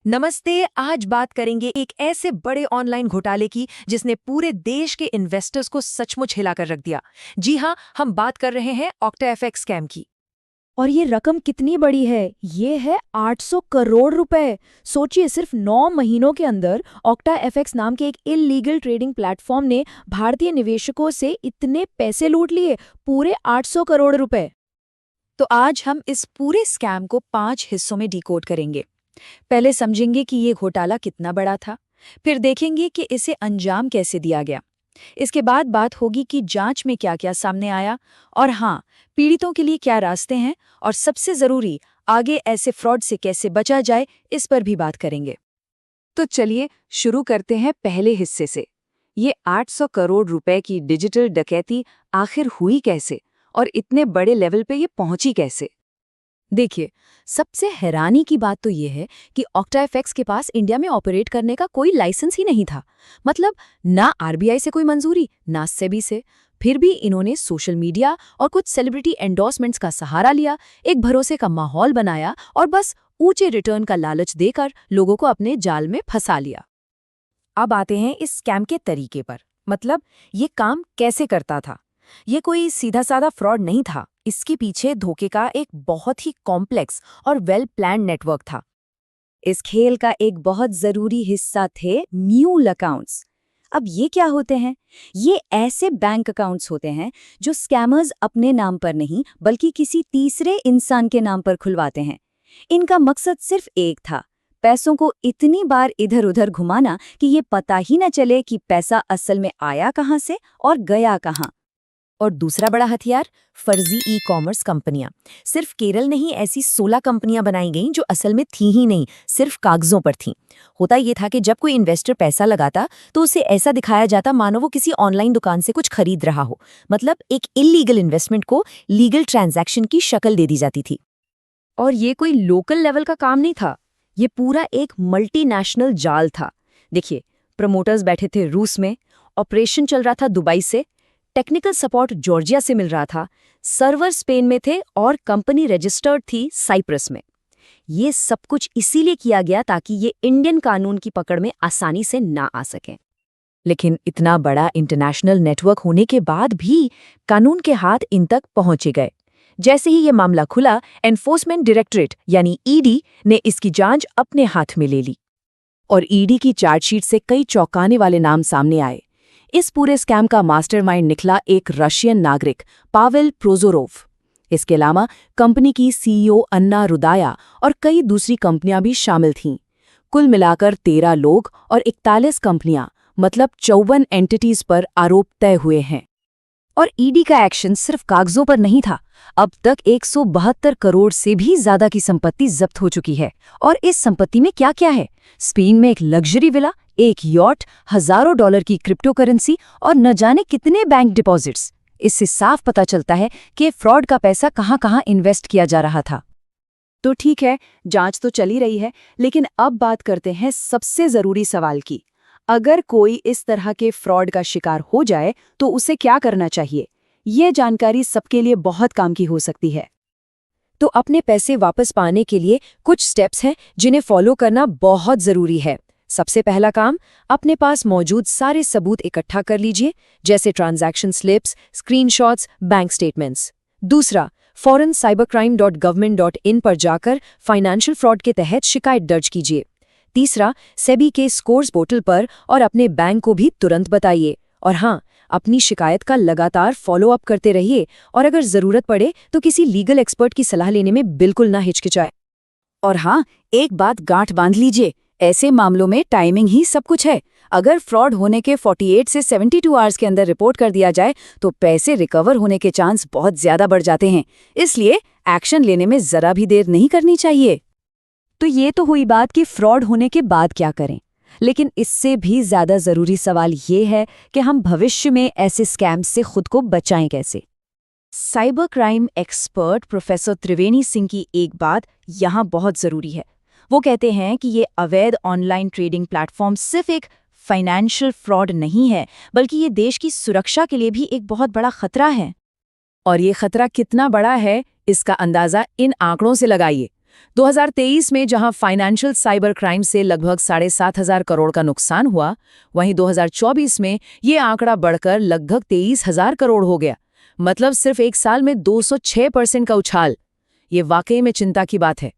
नमस्ते। आज बात करेंगे एक ऐसे बड़े ऑनलाइन घोटाले की जिसने पूरे देश के इन्वेस्टर्स को सचमुच हिलाकर रख दिया। जी हाँ, हम बात कर रहे हैं ऑक्टाएफएक्स स्कैम की। और ये रकम कितनी बड़ी है? ये है 800 करोड़ रुपए। सोचिए, सिर्फ 9 महीनों के अंदर ऑक्टा एफएक्स नाम के एक इलीगल ट्रेडिंग प्लेटफॉर्म ने भारतीय निवेशकों से इतने पैसे लूट लिए, पूरे 800 करोड़ रुपए। तो आज हम इस पूरे स्कैम को 5 हिस्सों में डिकोड करेंगे। पहले समझेंगे कि ये घोटाला कितना बड़ा था, फिर देखेंगे कि इसे अंजाम कैसे दिया गया। इसके बाद बात होगी कि जांच में क्या-क्या सामने आया और हाँ, पीड़ितों के लिए क्या रास्ते हैं और सबसे जरूरी, आगे ऐसे फ्रॉड से कैसे बचा जाए, इस पर भी बात करेंगे। तो चलिए शुरू करते हैं पहले हिस्से से। ये 800 करोड़ रुपए की डिजिटल डकैती आखिर हुई कैसे और इतने बड़े लेवल पे ये पहुंची कैसे? देखिए, सबसे हैरानी की बात तो ये है कि ऑक्टाएफएक्स के पास इंडिया में ऑपरेट करने का कोई लाइसेंस ही नहीं था। मतलब ना आरबीआई से कोई मंजूरी, ना सेबी से। फिर भी इन्होंने सोशल मीडिया और कुछ सेलिब्रिटी एंडोर्समेंट्स का सहारा लिया, एक भरोसे का माहौल बनाया और बस ऊंचे रिटर्न का लालच देकर लोगों को अपने जाल में फंसा लिया। अब आते हैं इस स्कैम के तरीके पर। मतलब ये काम कैसे करता था। ये कोई सीधा साधा फ्रॉड नहीं था, इसके पीछे धोखे का एक बहुत ही कॉम्प्लेक्स और वेल प्लान नेटवर्क था। इस खेल का एक बहुत जरूरी हिस्सा थे म्यूल अकाउंट्स। अब ये क्या होते हैं? ये ऐसे बैंक अकाउंट्स होते हैं जो स्कैमर्स अपने नाम पर नहीं बल्कि किसी तीसरे इंसान के नाम पर खुलवाते हैं। इनका मकसद सिर्फ एक था, पैसों को इतनी बार इधर उधर घुमाना कि ये पता ही न चले कि पैसा असल में आया कहाँ से और गया कहाँ। और दूसरा बड़ा हथियार, फर्जी ई कॉमर्स कंपनियां। सिर्फ केरल नहीं, ऐसी 16 कंपनियां बनाई गईं जो असल में थी ही नहीं, सिर्फ कागजों पर थीं। होता ये था कि जब कोई इन्वेस्टर पैसा लगाता तो उसे ऐसा दिखाया जाता मानो वो किसी ऑनलाइन दुकान से कुछ खरीद रहा हो। मतलब एक इलीगल इन्वेस्टमेंट को लीगल ट्रांजैक्शन की शक्ल दे दी जाती थी। और ये कोई लोकल लेवल का काम नहीं था, ये पूरा एक मल्टीनेशनल जाल था। देखिए, प्रमोटर्स बैठे थे रूस में, ऑपरेशन चल रहा था दुबई से, टेक्निकल सपोर्ट जॉर्जिया से मिल रहा था, सर्वर स्पेन में थे और कंपनी रजिस्टर्ड थी साइप्रस में। ये सब कुछ इसीलिए किया गया ताकि ये इंडियन कानून की पकड़ में आसानी से ना आ सकें। लेकिन इतना बड़ा इंटरनेशनल नेटवर्क होने के बाद भी कानून के हाथ इन तक पहुंचे गए। जैसे ही ये मामला खुला, एनफोर्समेंट डायरेक्टरेट यानी ईडी ने इसकी जांच अपने हाथ में ले ली। और ईडी की चार्जशीट से कई चौंकाने वाले नाम सामने आए। इस पूरे स्कैम का मास्टरमाइंड निकला एक रशियन नागरिक, पावेल प्रोजोरोव। इसके अलावा कंपनी की सीईओ अन्ना रुदाया और कई दूसरी कंपनियां भी शामिल थीं। कुल मिलाकर 13 लोग और 41 कंपनियां, मतलब 54 एंटिटीज पर आरोप तय हुए हैं। और ईडी का एक्शन सिर्फ कागजों पर नहीं था। अब तक 172 करोड़ से भी ज्यादा की संपत्ति जब्त हो चुकी है। और इस संपत्ति में क्या क्या है? स्पेन में एक लग्जरी विला, एक यॉट, हजारों डॉलर की क्रिप्टो करेंसी और न जाने कितने बैंक डिपॉजिट्स। इससे साफ पता चलता है कि फ्रॉड का पैसा कहां-कहां इन्वेस्ट किया जा रहा था। तो ठीक है, जांच तो चली रही है, लेकिन अब बात करते हैं सबसे जरूरी सवाल की। अगर कोई इस तरह के फ्रॉड का शिकार हो जाए तो उसे क्या करना चाहिए? ये जानकारी सबके लिए बहुत काम की हो सकती है। तो अपने पैसे वापस पाने के लिए कुछ स्टेप्स हैं जिन्हें फॉलो करना बहुत जरूरी है। सबसे पहला काम, अपने पास मौजूद सारे सबूत इकट्ठा कर लीजिए, जैसे transaction slips, screenshots, bank statements. दूसरा, फौरन cybercrime.government.in पर जाकर फाइनेंशियल फ्रॉड के तहत शिकायत दर्ज कीजिए। तीसरा, सेबी के स्कोर्स पोर्टल पर और अपने बैंक को भी तुरंत बताइए। और हाँ, अपनी शिकायत का लगातार फॉलो अप करते रहिए और अगर जरूरत पड़े तो किसी लीगल एक्सपर्ट की सलाह लेने में बिल्कुल ना हिचकिचाए। और हाँ, एक बात गांठ बांध लीजिए, ऐसे मामलों में टाइमिंग ही सब कुछ है। अगर फ्रॉड होने के 48 से 72 आवर्स के अंदर रिपोर्ट कर दिया जाए तो पैसे रिकवर होने के चांस बहुत ज्यादा बढ़ जाते हैं। इसलिए एक्शन लेने में जरा भी देर नहीं करनी चाहिए। तो ये तो हुई बात कि फ्रॉड होने के बाद क्या करें, लेकिन इससे भी ज्यादा जरूरी सवाल ये है कि हम भविष्य में ऐसे स्कैम्स से खुद को बचाएं कैसे। साइबर क्राइम एक्सपर्ट प्रोफेसर त्रिवेणी सिंह की एक बात यहाँ बहुत जरूरी है। वो कहते हैं कि ये अवैध ऑनलाइन ट्रेडिंग प्लेटफॉर्म सिर्फ एक फाइनेंशियल फ्रॉड नहीं है, बल्कि ये देश की सुरक्षा के लिए भी एक बहुत बड़ा खतरा है। और ये खतरा कितना बड़ा है, इसका अंदाजा इन आंकड़ों से लगाइए। 2023 में जहां फाइनेंशियल साइबर क्राइम से लगभग 7,500 करोड़ का नुकसान हुआ, वहीं 2024 में ये आंकड़ा बढ़कर लगभग 23,000 करोड़ हो गया। मतलब सिर्फ एक साल में 206% का उछाल। ये वाकई में चिंता की बात है।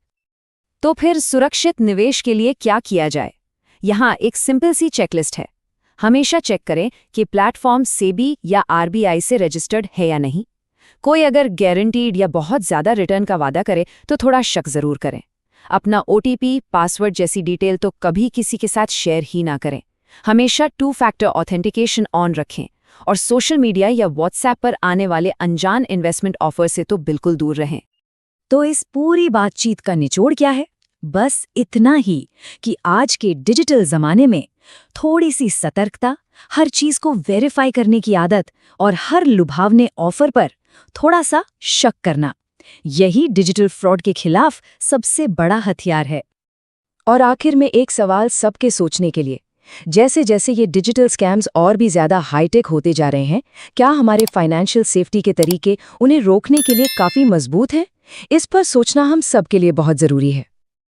तो फिर सुरक्षित निवेश के लिए क्या किया जाए? यहाँ एक सिंपल सी चेकलिस्ट है। हमेशा चेक करें कि प्लेटफॉर्म सेबी या आरबीआई से रजिस्टर्ड है या नहीं। कोई अगर गारंटीड या बहुत ज़्यादा रिटर्न का वादा करे तो थोड़ा शक ज़रूर करें। अपना ओटीपी, पासवर्ड जैसी डिटेल तो कभी किसी के साथ शेयर ही ना करें। हमेशा 2 फैक्टर ऑथेंटिकेशन ऑन रखें और सोशल मीडिया या व्हाट्सएप पर आने वाले अनजान इन्वेस्टमेंट ऑफर से तो बिल्कुल दूर रहें। तो इस पूरी बातचीत का निचोड़ क्या है? बस इतना ही कि आज के डिजिटल ज़माने में थोड़ी सी सतर्कता, हर चीज़ को वेरीफाई करने की आदत और हर लुभावने ऑफर पर थोड़ा सा शक करना, यही डिजिटल फ्रॉड के खिलाफ सबसे बड़ा हथियार है। और आखिर में एक सवाल सबके सोचने के लिए, जैसे जैसे ये डिजिटल स्कैम्स और भी ज़्यादा हाईटेक होते जा रहे हैं, क्या हमारे फाइनेंशियल सेफ्टी के तरीके उन्हें रोकने के लिए काफ़ी मजबूत हैं? इस पर सोचना हम सबके लिए बहुत ज़रूरी है।